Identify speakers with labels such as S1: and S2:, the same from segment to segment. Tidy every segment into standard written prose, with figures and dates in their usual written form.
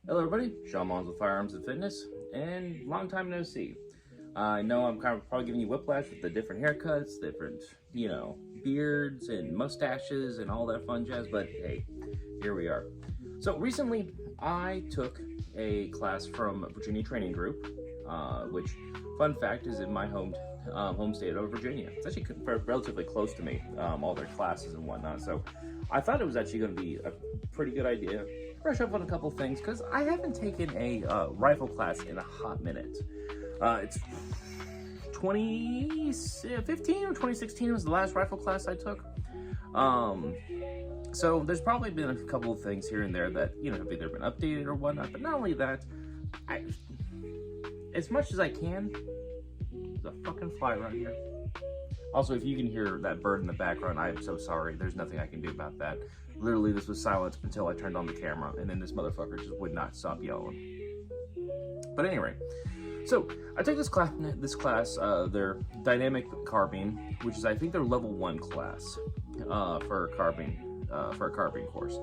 S1: Hello everybody, Sean Mons with Firearms&Fitness, and long time no see. I know I'm kind of probably giving you whiplash with the different haircuts, different, beards and mustaches and all that fun jazz, but hey, here we are. So recently, I took a class from Virginia Training Group, which, fun fact, is in my home state of Virginia. It's actually relatively close to me, all their classes and whatnot, so I thought it was actually going to be a pretty good idea. Brush up on a couple things, because I haven't taken a rifle class in a hot minute. It's 2015 or 2016 was the last rifle class I took. So there's probably been a couple of things here and there that, have either been updated or whatnot, but not only that, as much as I can, there's a fucking fly right here. Also, if you can hear that bird in the background, I am so sorry. There's nothing I can do about that. Literally, this was silent until I turned on the camera, and then this motherfucker just would not stop yelling. But anyway, so I took this class, their dynamic carbine, which is, I think, their level 1 class for a carbine course.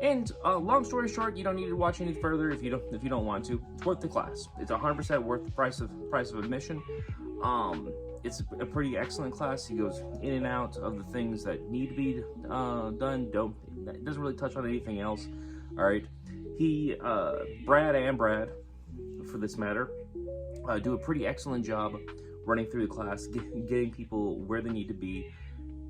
S1: And long story short, you don't need to watch any further if you don't want to. It's worth the class. It's 100% worth the price of admission. It's a pretty excellent class. He goes in and out of the things that need to be done. It doesn't really touch on anything else. All right. Brad and Brad, for this matter, do a pretty excellent job running through the class, getting people where they need to be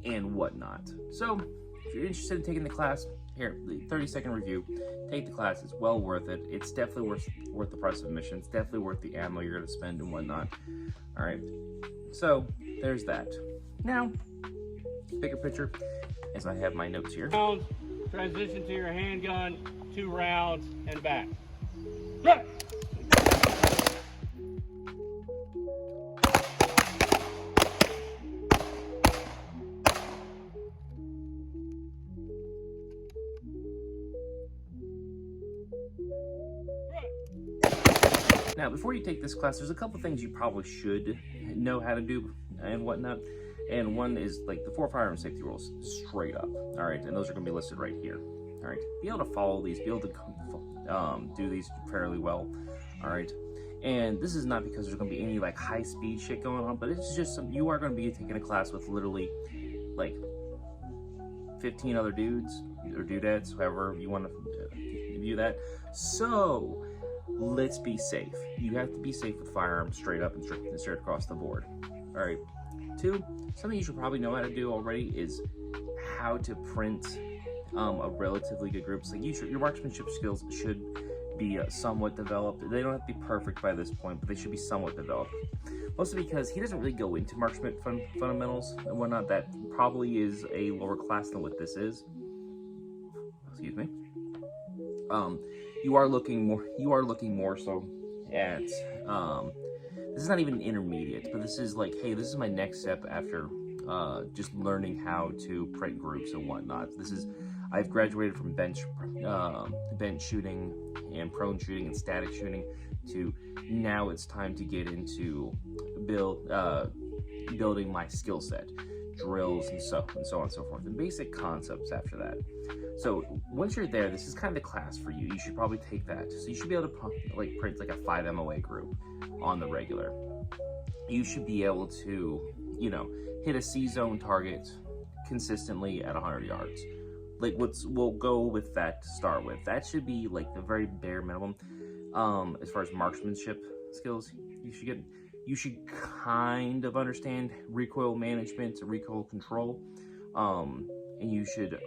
S1: and whatnot. So if you're interested in taking the class, here, the 30-second review, take the class. It's well worth it. It's definitely worth the price of admission. It's definitely worth the ammo you're going to spend and whatnot. All right. So there's that. Now, bigger picture, as I have my notes here.
S2: Transition to your handgun, 2 rounds, and back.
S1: Now, before you take this class, there's a couple things you probably should know how to do and whatnot. And one is like the 4 firearm safety rules, straight up. All right, and those are going to be listed right here. All right, be able to follow these, be able to do these fairly well. All right, and this is not because there's going to be any like high speed shit going on, but it's just you are going to be taking a class with literally like 15 other dudes or dudettes, however you want to view that. So let's be safe. You have to be safe with firearms straight up and straight across the board. All right. 2, something you should probably know how to do already is how to print a relatively good group. So your marksmanship skills should be somewhat developed. They don't have to be perfect by this point, but they should be somewhat developed. Mostly because he doesn't really go into marksman fundamentals and whatnot. That probably is a lower class than what this is. Excuse me. You are looking more so at this is not even intermediate, but this is like, hey, this is my next step after just learning how to print groups and whatnot. I've graduated from bench shooting and prone shooting and static shooting to now it's time to get into building my skill set, drills and so on and so forth, and basic concepts after that. So once you're there, this is kind of the class for you. You should probably take that. So you should be able to print like a 5 MOA group on the regular. You should be able to, hit a C-zone target consistently at 100 yards. Like we'll go with that to start with. That should be like the very bare minimum. As far as marksmanship skills, you should kind of understand recoil management, recoil control, and you should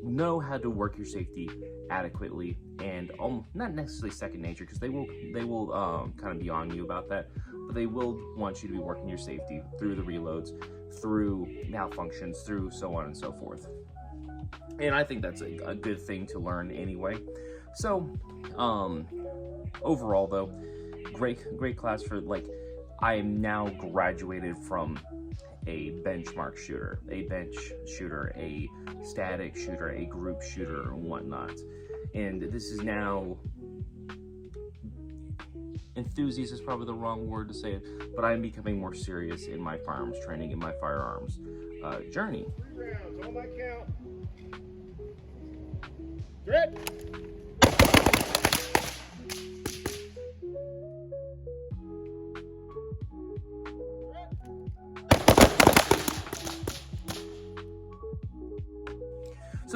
S1: know how to work your safety adequately and not necessarily second nature, because they will kind of be on you about that, but they will want you to be working your safety through the reloads, through malfunctions, through so on and so forth. And I think that's a good thing to learn anyway. So overall though, great class for, like, I am now graduated from a benchmark shooter, a static shooter, a group shooter, and whatnot. And this is now, enthusiast is probably the wrong word to say it, but I'm becoming more serious in my firearms training, in my firearms journey.
S2: 3 rounds on my count. Grip.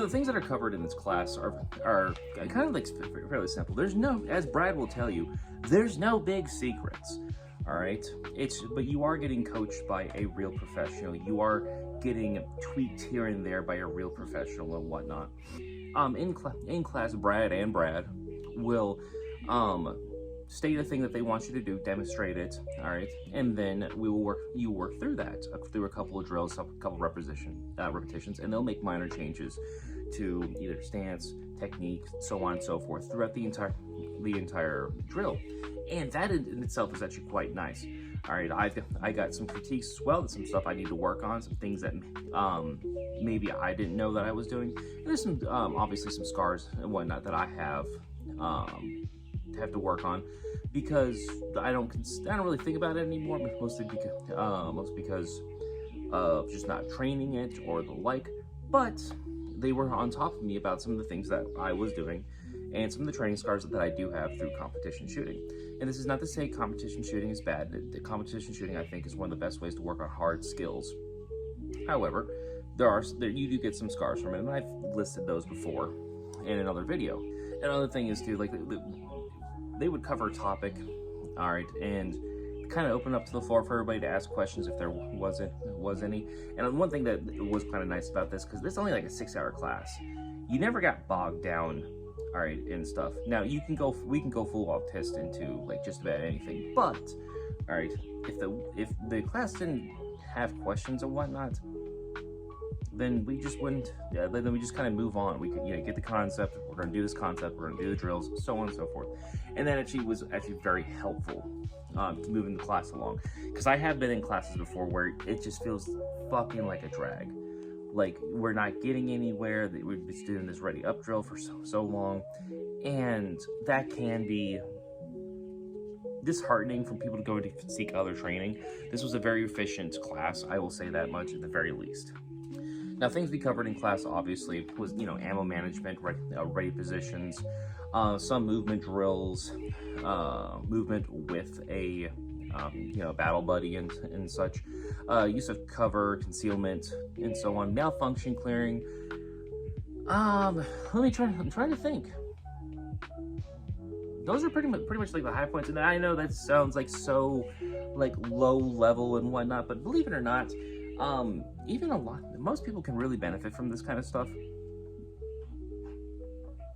S1: the things that are covered in this class are kind of like fairly simple. There's no, as Brad will tell you, there's no big secrets. All right, but you are getting coached by a real professional. You are getting tweaked here and there by a real professional and whatnot. In class, Brad will state a thing that they want you to do, demonstrate it, all right, and then you work through that, through a couple of drills, a couple repetitions, and they'll make minor changes to either stance, technique, so on and so forth throughout the entire drill. And that in itself is actually quite nice. All right, I got some critiques as well, some stuff I need to work on, some things that maybe I didn't know that I was doing. And there's some obviously some scars and whatnot that I have to work on, because I don't really think about it anymore, mostly because of just not training it or the like. But they were on top of me about some of the things that I was doing and some of the training scars that I do have through competition shooting. And this is not to say competition shooting is bad. The competition shooting, I think, is one of the best ways to work on hard skills. However, you do get some scars from it, and I've listed those before in another video. Another thing is too, like they would cover a topic, all right, and kind of open up to the floor for everybody to ask questions if there was any. And one thing that was kind of nice about this, because this is only like a 6-hour class, you never got bogged down, all right, and stuff. Now we can go full autist into like just about anything, but all right, if the class didn't have questions and whatnot, then we just wouldn't. Yeah, then we just kind of move on. We could, get the concept. We're going to do this concept. We're going to do the drills, so on and so forth. And that was very helpful to moving the class along. Because I have been in classes before where it just feels fucking like a drag. Like we're not getting anywhere. We're just doing this ready up drill for so long, and that can be disheartening for people to go to seek other training. This was a very efficient class. I will say that much at the very least. Now, things we covered in class obviously was, ammo management, ready positions, some movement drills, movement with a, battle buddy and such, use of cover, concealment, and so on, malfunction clearing. I'm trying to think. Those are pretty much like the high points, and I know that sounds like so like low level and whatnot, but believe it or not, most people can really benefit from this kind of stuff.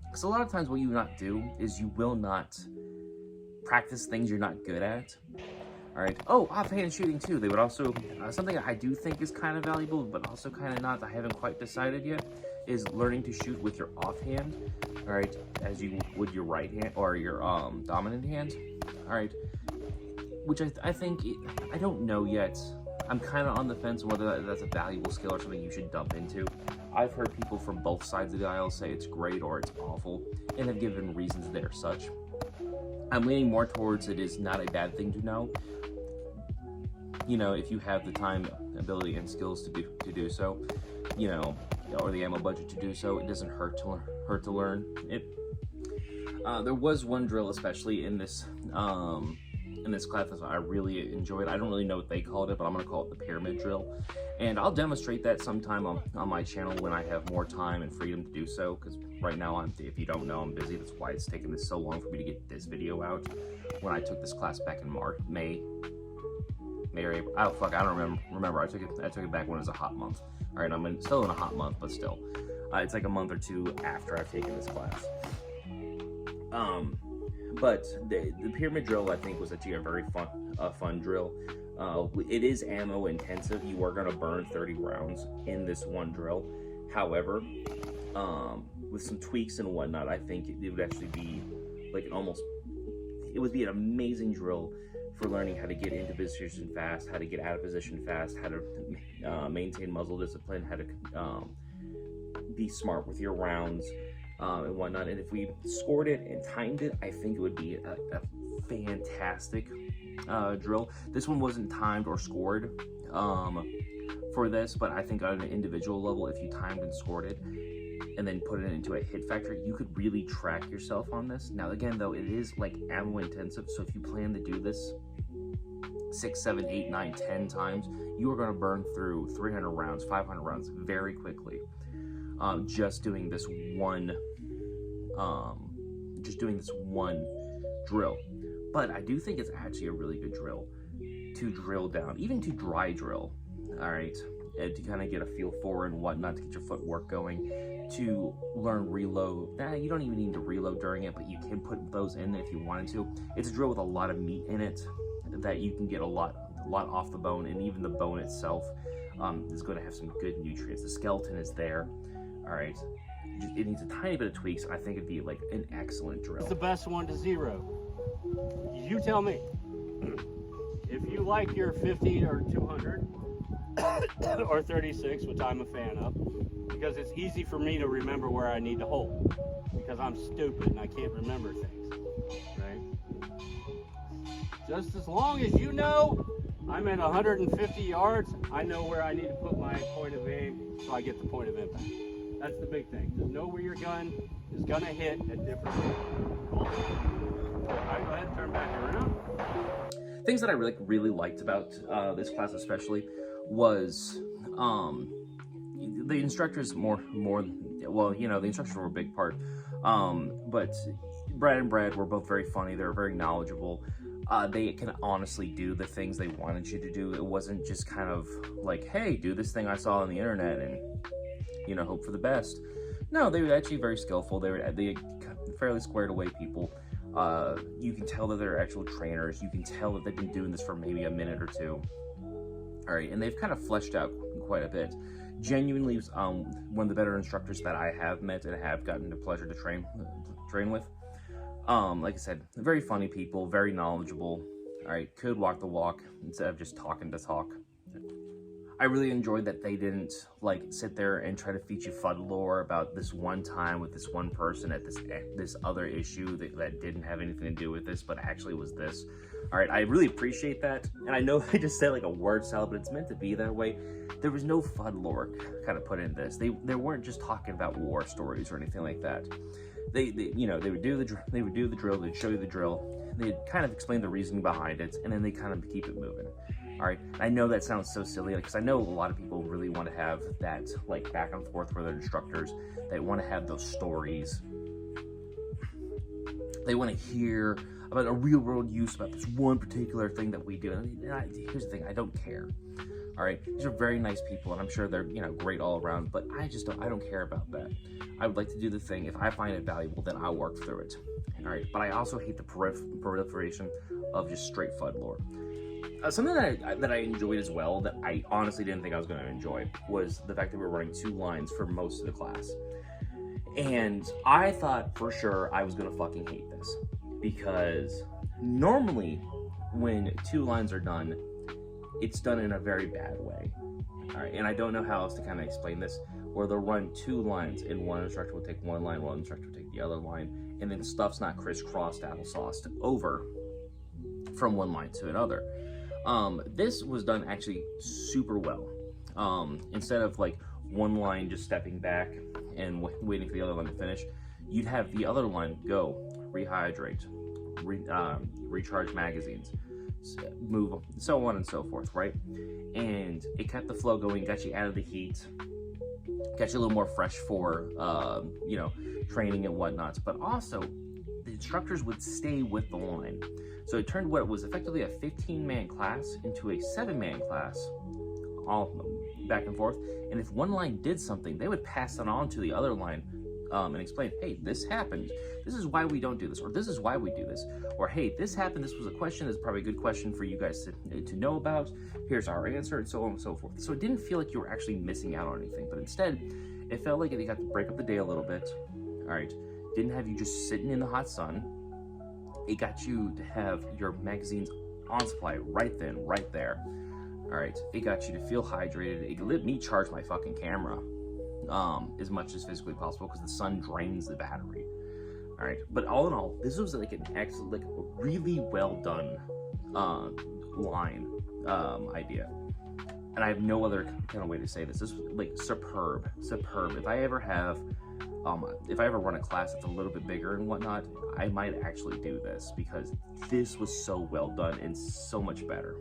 S1: Because a lot of times what you not do is you will not practice things you're not good at. All right. Oh, offhand shooting too. They would also, something I do think is kind of valuable, but also kind of not, I haven't quite decided yet, is learning to shoot with your offhand. All right. As you would your right hand or your dominant hand. All right. Which I think, I don't know yet. I'm kind of on the fence on whether that's a valuable skill or something you should dump into. I've heard people from both sides of the aisle say it's great or it's awful, and have given reasons that are such. I'm leaning more towards it is not a bad thing to know. If you have the time, ability, and skills to do so, or the ammo budget to do so, it doesn't hurt to learn it. There was one drill, especially in this class, that I really enjoyed. I don't really know what they called it, but I'm going to call it the pyramid drill. And I'll demonstrate that sometime on my channel when I have more time and freedom to do so, because right now, if you don't know, I'm busy. That's why it's taken this so long for me to get this video out. When I took this class back in May or April. Oh, fuck, I don't remember. I took it back when it was a hot month. All right, I'm still in a hot month, but still. It's like a month or two after I've taken this class. But the pyramid drill, I think, was actually a very fun drill. It is ammo intensive. You are going to burn 30 rounds in this one drill. However, with some tweaks and whatnot, I think it would actually be like it would be an amazing drill for learning how to get into position fast, how to get out of position fast, how to maintain muzzle discipline, how to be smart with your rounds, and whatnot. And if we scored it and timed it, I think it would be a fantastic drill. This one wasn't timed or scored for this, but I think on an individual level, if you timed and scored it and then put it into a hit factor, you could really track yourself on this. Now, again, though, it is like ammo intensive, so if you plan to do this 6, 7, 8, 9, 10 times, you are going to burn through 300 rounds, 500 rounds very quickly. just doing this one drill. But I do think it's actually a really good drill to drill down, even to dry drill, all right, and to kind of get a feel for and whatnot, to get your footwork going, to learn reload. You don't even need to reload during it, but you can put those in if you wanted to. It's a drill with a lot of meat in it that you can get a lot off the bone, and even the bone itself is going to have some good nutrients. The skeleton is there, all right. It needs a tiny bit of tweaks, and I think it'd be like an excellent drill.
S2: It's the best 1 to 0. You tell me. If you like your 50 or 200 or 36, which I'm a fan of, because it's easy for me to remember where I need to hold, because I'm stupid and I can't remember things, right? Just as long as you know I'm at 150 yards, I know where I need to put my point of aim so I get the point of impact. That's the big thing. Just know where your gun is going to hit at different angles. All right, go ahead and turn back around.
S1: Things that I really liked about this class especially was the instructors more well, you know, the instructors were a big part, but Brad and Brad were both very funny. They were very knowledgeable. They can honestly do the things they wanted you to do. It wasn't just kind of like, hey, do this thing I saw on the internet and, you know, hope for the best. No, they were actually very skillful. They fairly squared away people. You can tell that they're actual trainers. You can tell that they've been doing this for maybe a minute or two. All right, and they've kind of fleshed out quite a bit. Genuinely, one of the better instructors that I have met and have gotten the pleasure to train with. Like I said, very funny people, very knowledgeable. All right, could walk the walk instead of just talking to talk. I really enjoyed that they didn't like sit there and try to feed you FUD lore about this one time with this one person at this other issue that didn't have anything to do with this, but actually was this. All right, I really appreciate that. And I know I just said like a word salad, but it's meant to be that way. There was no FUD lore kind of put in this. They weren't just talking about war stories or anything like that. They you know, they would do the drill, they'd show you the drill, they'd kind of explain the reasoning behind it, and then they kind of keep it moving. All right, I know that sounds so silly because I know a lot of people really want to have that like back and forth with their instructors. They want to have those stories. They want to hear about a real world use about this one particular thing that we do. And here's the thing, I don't care. All right, these are very nice people, and I'm sure they're, you know, great all around, but I don't care about that. I would like to do the thing. If I find it valuable, then I'll work through it. All right, but I also hate the proliferation of just straight FUD lore. Something that I enjoyed as well, that I honestly didn't think I was going to enjoy, was the fact that we were running 2 lines for most of the class. And I thought for sure I was going to fucking hate this, because normally when 2 lines are done, it's done in a very bad way. All right, and I don't know how else to kind of explain this, where they'll run 2 lines and one instructor will take one line, one instructor will take the other line, and then stuff's not crisscrossed, applesauced over from one line to another. This was done actually super well. Instead of like one line just stepping back and waiting for the other line to finish, you'd have the other line go, rehydrate, recharge magazines, move, so on and so forth, right? And it kept the flow going, got you out of the heat, got you a little more fresh for, you know, training and whatnot. But also, the instructors would stay with the line. So it turned what was effectively a 15-man class into a 7-man class, all back and forth. And if one line did something, they would pass it on to the other line and explain, hey, this happened. This is why we don't do this, or this is why we do this. Or, hey, this happened, this was a question, this is probably a good question for you guys to know about. Here's our answer, and so on and so forth. So it didn't feel like you were actually missing out on anything, but instead, it felt like they got to break up the day a little bit. All right, didn't have you just sitting in the hot sun. It got you to have your magazines on supply right then, right there. All right, it got you to feel hydrated. It let me charge my fucking camera as much as physically possible because the sun drains the battery. All right, but all in all, this was like an excellent, like really well done line idea. And I have no other kind of way to say this. This was like superb. If I ever run a class that's a little bit bigger and whatnot, I might actually do this because this was so well done and so much better.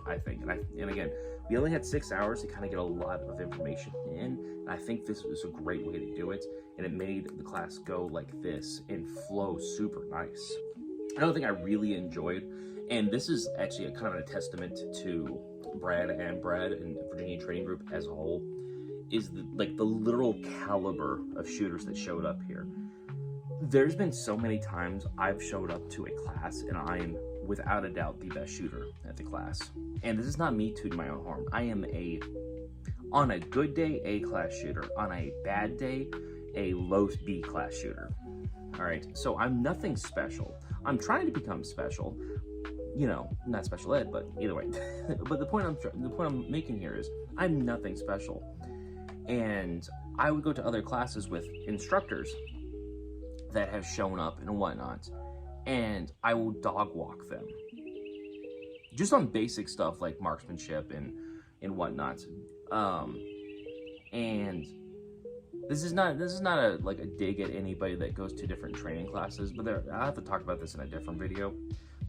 S1: I think. And again, we only had 6 hours to kind of get a lot of information in. And I think this was a great way to do it. And it made the class go like this and flow super nice. Another thing I really enjoyed, and this is actually a kind of a testament to Brad and Virginia Training Group as a whole, is the literal caliber of shooters that showed up here. There's been so many times I've showed up to a class and I am without a doubt the best shooter at the class. And this is not me tooting my own horn. I am on a good day, A-class shooter. On a bad day, a low B-class shooter. All right, so I'm nothing special. I'm trying to become special. You know, not special ed, but either way. But the point I'm making here is I'm nothing special. And I would go to other classes with instructors that have shown up and whatnot, and I will dog walk them just on basic stuff like marksmanship and whatnot. And this is not a dig at anybody that goes to different training classes, but I have to talk about this in a different video.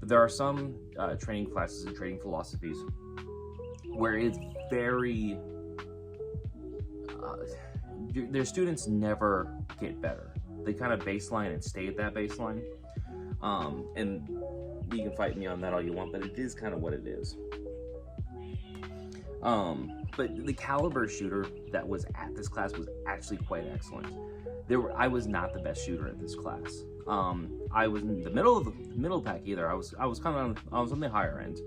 S1: But there are some training classes and training philosophies where it's very their students never get better. They kind of baseline and stay at that baseline. And you can fight me on that all you want, but it is kind of what it is. But the caliber shooter that was at this class was actually quite excellent. I was not the best shooter at this class. I was in the middle pack either. I was on the higher end.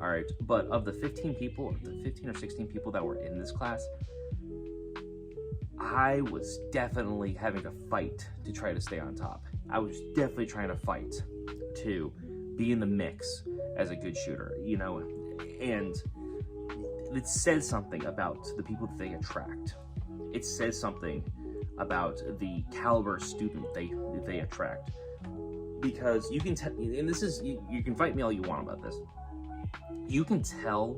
S1: All right, but of the 15 or 16 people that were in this class, I was definitely having to fight to try to stay on top. I was definitely trying to fight to be in the mix as a good shooter, you know, and it says something about the people that they attract. It says something about the caliber student they attract, because you can tell, and this is, you can fight me all you want about this. You can tell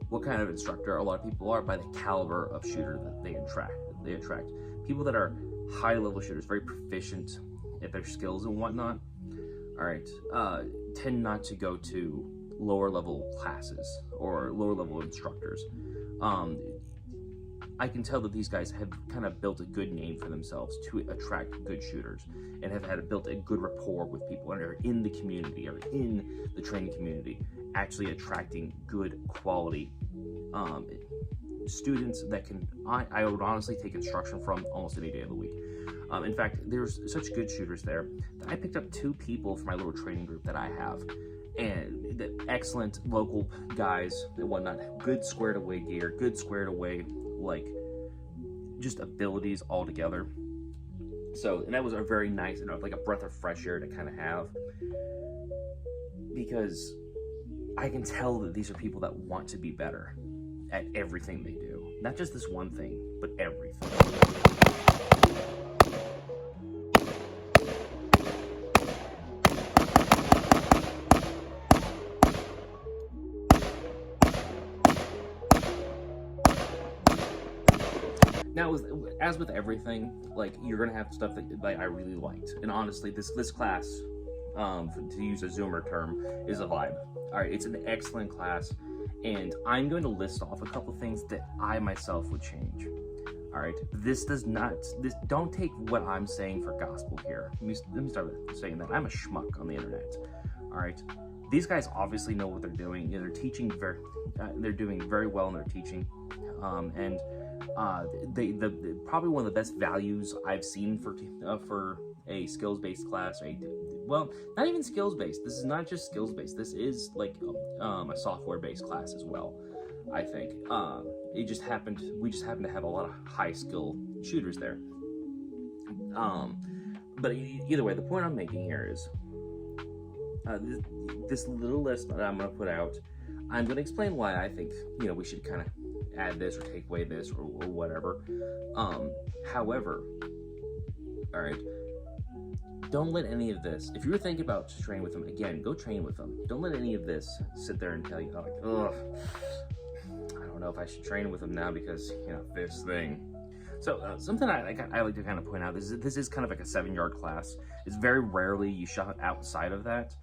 S1: what kind of instructor a lot of people are by the caliber of shooter that they attract. They attract people that are high-level shooters, very proficient at their skills and whatnot. All right, tend not to go to lower-level classes or lower-level instructors. I can tell that these guys have kind of built a good name for themselves to attract good shooters, and have built a good rapport with people and are in the community or in the training community, actually attracting good quality students that I would honestly take instruction from almost any day of the week. In fact, there's such good shooters there that I picked up 2 people for my little training group that I have, and the excellent local guys and whatnot, good squared away gear, good squared away, like, just abilities all together. So, and that was a very nice, you know, like a breath of fresh air to kind of have, because I can tell that these are people that want to be better at everything they do. Not just this one thing, but everything. Now, as with everything, like, you're gonna have stuff that like I really liked, and honestly, this class, to use a Zoomer term, is a vibe. All right, it's an excellent class, and I'm going to list off a couple things that I myself would change. All right, don't take what I'm saying for gospel here. Let me start with saying that I'm a schmuck on the internet. All right, these guys obviously know what they're doing. They're teaching they're doing very well in their teaching, and probably one of the best values I've seen for a skills-based class. Well, not even skills-based. This is not just skills-based. This is like a software-based class as well, I think. We just happened to have a lot of high-skill shooters there. But either way, the point I'm making here is this little list that I'm going to put out, I'm going to explain why I think, you know, we should kind of add this or take away this or whatever. However, all right, don't let any of this, if you're thinking about training with them, again, go train with them. Don't let any of this sit there and tell you, like, ugh, I don't know if I should train with them now because, you know, this thing. So something I like to kind of point out is this is kind of like a 7-yard class. It's very rarely you shot outside of that.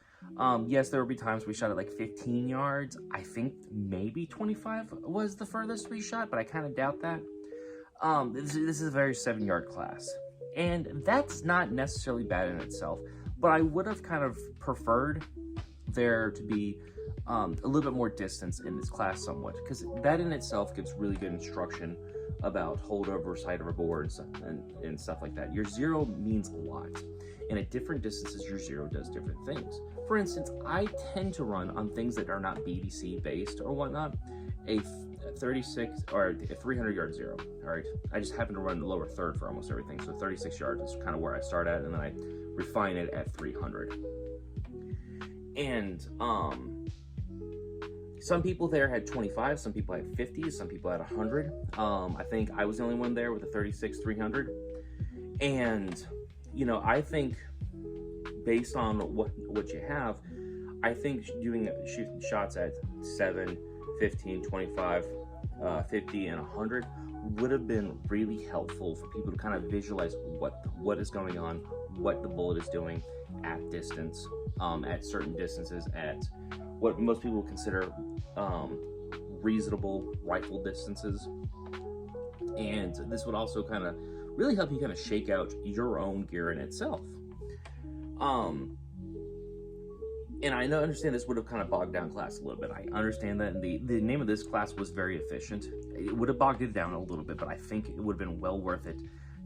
S1: Yes, there would be times we shot at like 15 yards. I think maybe 25 was the furthest we shot, but I kind of doubt that. This is a very 7-yard class, and that's not necessarily bad in itself, but I would have kind of preferred there to be a little bit more distance in this class somewhat, because that in itself gives really good instruction about holdover, side over boards, and stuff like that. Your zero means a lot, and at different distances, your zero does different things. For instance, I tend to run on things that are not BDC based or whatnot, a 36 or a 300-yard zero. All right, I just happen to run the lower third for almost everything, so 36 yards is kind of where I start at, and then I refine it at 300. And some people there had 25, some people had 50, some people had 100. I think I was the only one there with a 36 300. And you know, I think based on what you have, I think shooting shots at 7, 15, 25, 50, and 100 would have been really helpful for people to kind of visualize what is going on, what the bullet is doing at distance, at certain distances, at what most people consider reasonable rifle distances. And this would also kind of really help you kind of shake out your own gear in itself. And I understand this would have kind of bogged down class a little bit. I understand that, and the name of this class was very efficient. It would have bogged it down a little bit, but I think it would have been well worth it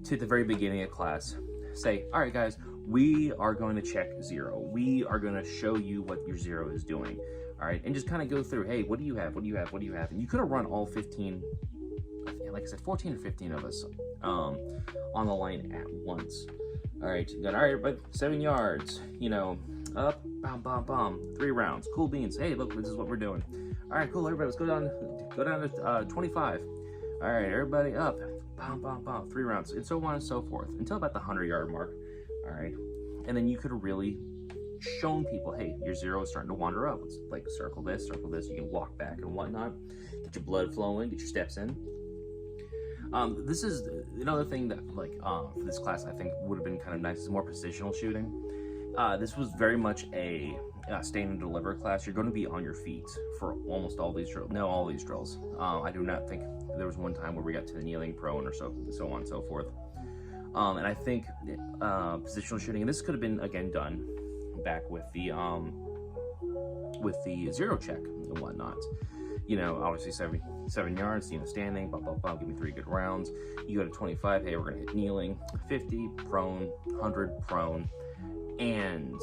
S1: to, at the very beginning of class, say, all right, guys, we are going to check zero. We are going to show you what your zero is doing. All right, and just kind of go through, hey, what do you have? What do you have? What do you have? And you could have run all 15, like I said, 14 or 15 of us on the line at once. All right, you got, all right, but 7 yards, you know, up, bam, bam, bam, 3 rounds, cool beans. Hey, look, this is what we're doing. All right, cool, everybody, let's go down to 25. All right, everybody up, bam, bam, bam, 3 rounds, and so on and so forth until about the 100-yard mark. All right, and then you could have really shown people, hey, your zero is starting to wander up. Let's like circle this, you can walk back and whatnot, get your blood flowing, get your steps in. This is another thing that, like, for this class, I think would have been kind of nice, is more positional shooting. This was very much a stand and deliver class. You're going to be on your feet for almost all these drills. No, all these drills. I do not think there was one time where we got to the kneeling prone or so on and so forth. And I think positional shooting, and this could have been again done back with the zero check and whatnot. You know, obviously 7 yards, you know, standing, blah, blah, blah, give me 3 good rounds. You go to 25, hey, we're gonna hit kneeling, 50 prone, 100 prone, and,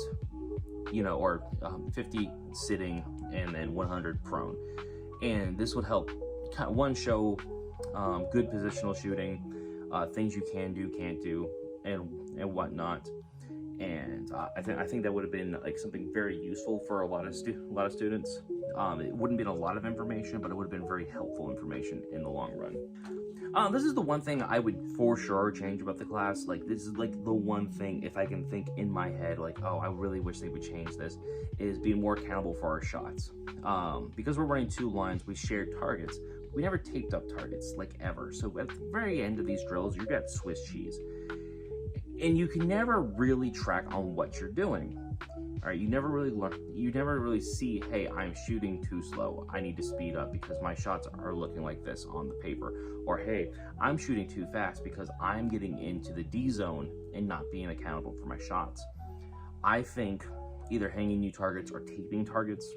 S1: you know, or 50 sitting, and then 100 prone. And this would help, one, show good positional shooting, things you can do, can't do, and whatnot. And I think that would have been like something very useful for a lot of students. It wouldn't have been a lot of information, but it would have been very helpful information in the long run. This is the one thing I would for sure change about the class. Like, this is like the one thing, if I can think in my head, like, oh, I really wish they would change this, is being more accountable for our shots. Because we're running 2 lines, we shared targets. We never taped up targets, like, ever. So at the very end of these drills, you got Swiss cheese. And you can never really track on what you're doing. All right, you never really learn, you never really see, hey, I'm shooting too slow, I need to speed up because my shots are looking like this on the paper. Or, hey, I'm shooting too fast because I'm getting into the D zone and not being accountable for my shots. I think either hanging new targets or taping targets,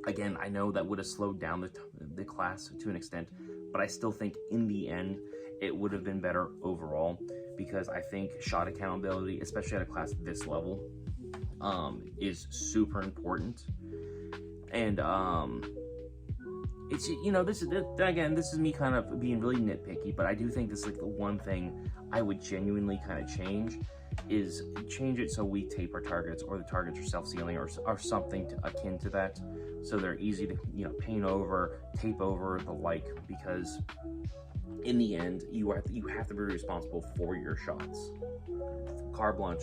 S1: again, I know that would have slowed down the class to an extent, but I still think in the end, it would have been better overall, because I think shot accountability, especially at a class this level, is super important. And it's, you know, this is me kind of being really nitpicky, but I do think this is like the one thing I would genuinely kind of change it so we tape our targets, or the targets are self-sealing, or something akin to that, so they're easy to, you know, paint over, tape over, the like, because in the end, you have to be responsible for your shots. Carb launch,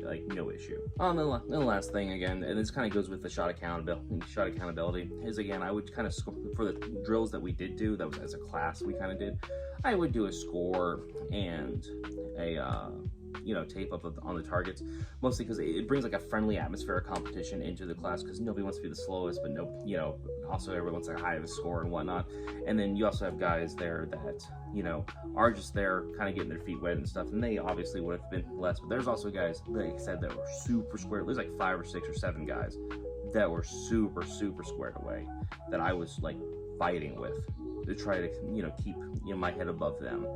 S1: like, no issue. And the last thing, again, and this kind of goes with the shot accountability, is, again, I would kind of, for the drills that we did do, that was as a class we kind of did, I would do a score and a you know, tape up on the targets, mostly because it brings like a friendly atmosphere of competition into the class, because nobody wants to be the slowest, but no, you know, also everyone wants a high of a score and whatnot. And then you also have guys there that, you know, are just there kind of getting their feet wet and stuff, and they obviously would have been less, but there's also guys, like I said, that were super square. There's like 5 or 6 or 7 guys that were super squared away that I was like fighting with to try to, you know, keep, you know, my head above them.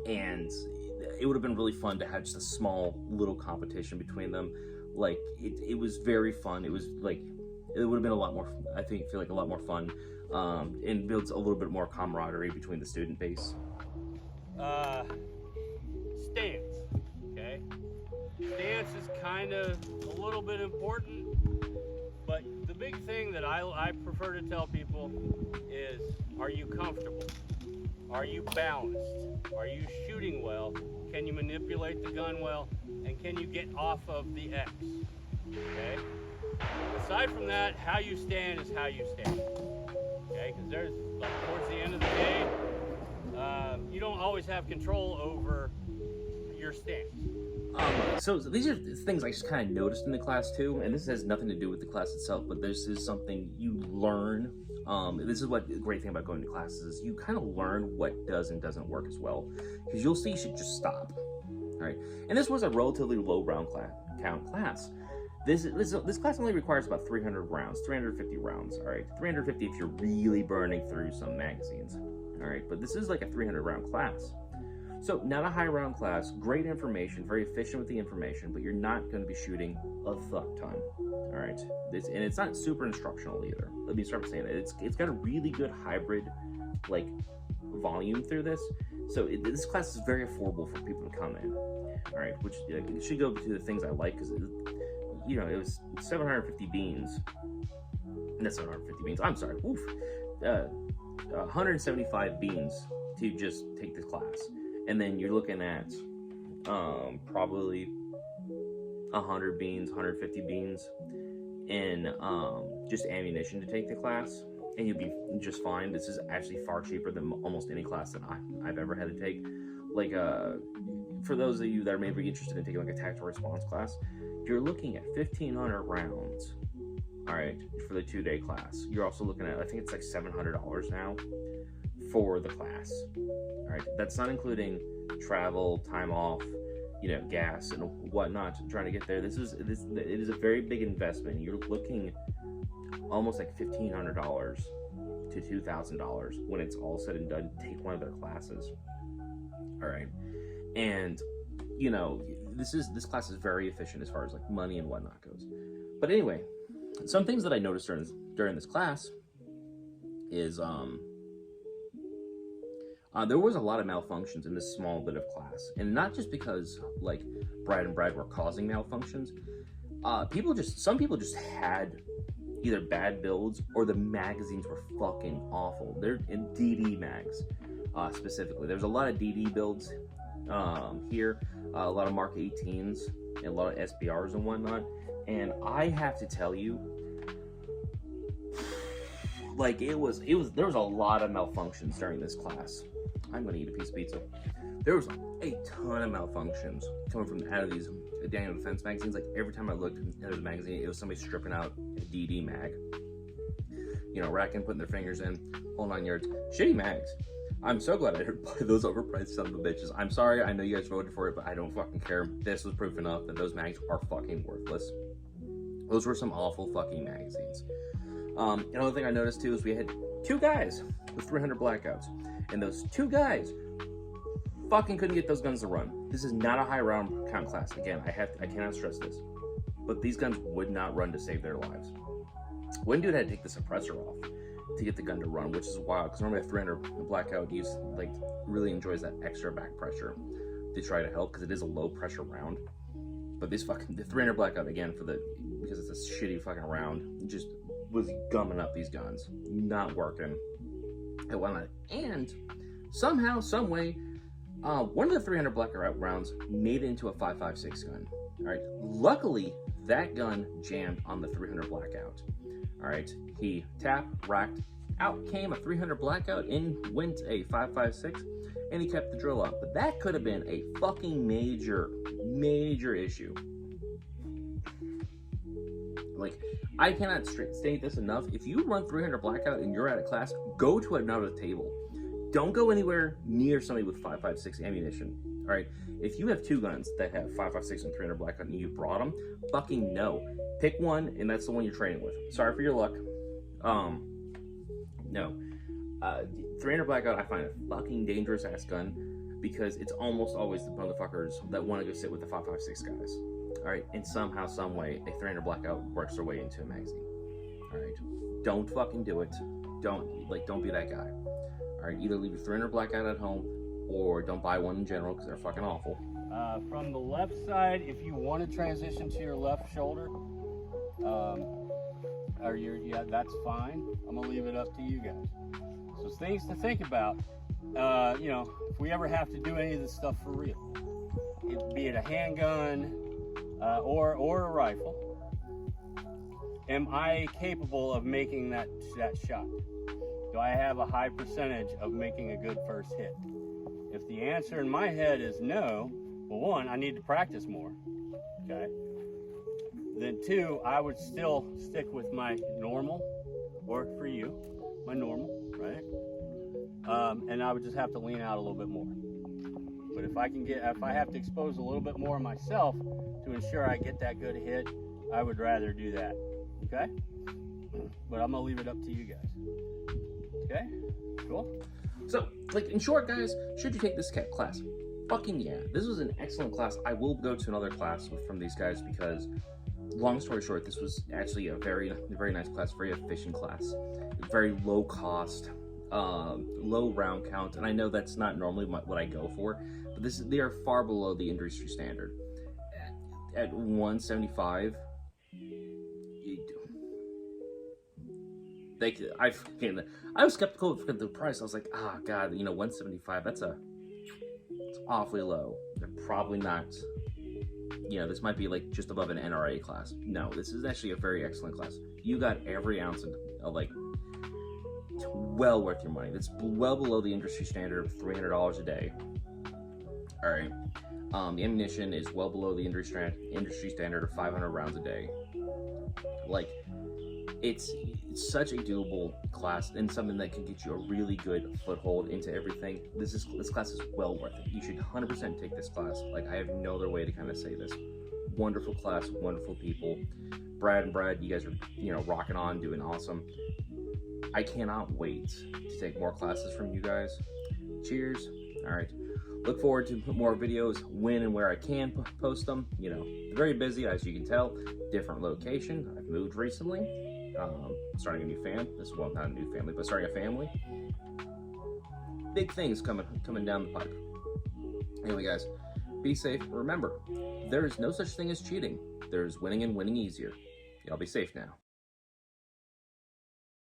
S1: And it would have been really fun to have just a small little competition between them. Like it was very fun. It was like, it would have been a lot more, I feel like a lot more fun, and builds a little bit more camaraderie between the student base.
S2: Stance, okay? Stance is kind of a little bit important, but the big thing that I prefer to tell people is, are you comfortable? Are you balanced? Are you shooting well? Can you manipulate the gun well? And can you get off of the X? Okay? Aside from that, how you stand is how you stand. Okay? Because there's, like, towards the end of the day, you don't always have control over your stance.
S1: So these are things I just kind of noticed in the class too, and this has nothing to do with the class itself, but this is something you learn. This is what the great thing about going to classes is, you kind of learn what does and doesn't work as well, because you'll see shit just stop. All right, and this was a relatively low round count class. This class only requires about 300 rounds, 350 rounds. All right, 350 if you're really burning through some magazines. All right, but this is like a 300 round class. So not a high round class, great information, very efficient with the information, but you're not going to be shooting a fuck ton. All right, and it's not super instructional either. Let me start by saying that it's got a really good hybrid, like, volume through this. So this class is very affordable for people to come in. All right, which it should go to the things I like, because you know, it was 750 beans. Not 750 beans. I'm sorry. Oof. 175 beans to just take this class. And then you're looking at probably 100 beans, 150 beans in just ammunition to take the class, and you'll be just fine. This is actually far cheaper than almost any class that I've ever had to take. Like, for those of you that are maybe interested in taking like a tactical response class, you're looking at 1,500 rounds. All right, for the 2-day class. You're also looking at, I think it's like $700 now for the class. All right, that's not including travel, time off, you know, gas and whatnot trying to get there. It is a very big investment. You're looking almost like $1,500 to $2,000 when it's all said and done to take one of their classes. All right, and you know, this class is very efficient as far as like money and whatnot goes. But anyway, some things that I noticed during this class is there was a lot of malfunctions in this small bit of class, and not just because like Brad and Brad were causing malfunctions. Some people just had either bad builds or the magazines were fucking awful. They're in DD mags specifically. There's a lot of DD builds here, a lot of Mark 18s and a lot of SBRs and whatnot. And I have to tell you, like there was a lot of malfunctions during this class. I'm gonna eat a piece of pizza. There was a ton of malfunctions coming from out of these Daniel Defense magazines. Like every time I looked at the magazine, it was somebody stripping out a DD mag. You know, racking, putting their fingers in, whole 9 yards. Shitty mags. I'm so glad I didn't buy those overpriced son of a bitches. I'm sorry, I know you guys voted for it, but I don't fucking care. This was proof enough that those mags are fucking worthless. Those were some awful fucking magazines. Another thing I noticed too is we had 2 guys with 300 blackouts, and those 2 guys fucking couldn't get those guns to run. This is not a high round count class. Again, I cannot stress this, but these guns would not run to save their lives. One dude had to take the suppressor off to get the gun to run, which is wild, because normally a 300 blackout really enjoys that extra back pressure to try to help, because it is a low pressure round. But the 300 blackout, again, because it's a shitty fucking round, just was gumming up these guns, not working and whatnot. And somehow, some way, one of the 300 blackout rounds made it into a 5.56 gun. All right, luckily that gun jammed on the 300 blackout. All right, he tapped, racked, Out came a 300 blackout, in went a 5.56, and he kept the drill up. But that could have been a fucking major issue. Like, I cannot state this enough. If you run 300 blackout and you're at a class, go to another table. Don't go anywhere near somebody with 5.56 ammunition. All right, if you have 2 guns that have 5.56 and 300 blackout and you brought them, fucking no. Pick one, and that's the one you're training with. Sorry for your luck. No. 300 blackout, I find a fucking dangerous ass gun because it's almost always the motherfuckers that want to go sit with the 5.56 guys. All right, and somehow, some way, a 300 blackout works their way into a magazine. All right, don't fucking do it. Don't be that guy. All right, either leave your 300 blackout at home or don't buy one in general because they're fucking awful.
S2: From the left side, if you want to transition to your left shoulder, that's fine. I'm gonna leave it up to you guys. So things to think about. You know, if we ever have to do any of this stuff for real, be it a handgun or a rifle, am I capable of making that shot? Do I have a high percentage of making a good first hit? If the answer in my head is no, well, 1, I need to practice more, okay? Then 2, I would still stick with my normal, or for you, my normal, right? And I would just have to lean out a little bit more. But if I have to expose a little bit more of myself to ensure I get that good hit, I would rather do that, okay? But I'm gonna leave it up to you guys. Okay, cool.
S1: So, like, in short, guys, should you take this class? Fucking yeah. This was an excellent class. I will go to another class from these guys because, long story short, this was actually a very nice class, very efficient class, very low cost, low round count, and I know that's not normally what I go for, but they are far below the industry standard. At 175, I was skeptical of the price. I was like, ah, God, you know, 175, it's awfully low. They're probably not, you know, this might be like just above an NRA class. No, this is actually a very excellent class. You got every ounce of like, well worth your money. That's well below the industry standard of $300 a day. All right. The ammunition is well below the industry standard of 500 rounds a day. Like, it's such a doable class and something that can get you a really good foothold into everything. This class is well worth it. You should 100% take this class. Like, I have no other way to kind of say this. Wonderful class, wonderful people. Brad, you guys are, you know, rocking on, doing awesome. I cannot wait to take more classes from you guys. Cheers. All right. Look forward to more videos when and where I can post them. You know, very busy, as you can tell. Different location. I've moved recently. Starting a new fam. Well, not a new family, but starting a family. Big things coming down the pipe. Anyway, guys, be safe. Remember, there is no such thing as cheating. There's winning and winning easier. Y'all be safe now.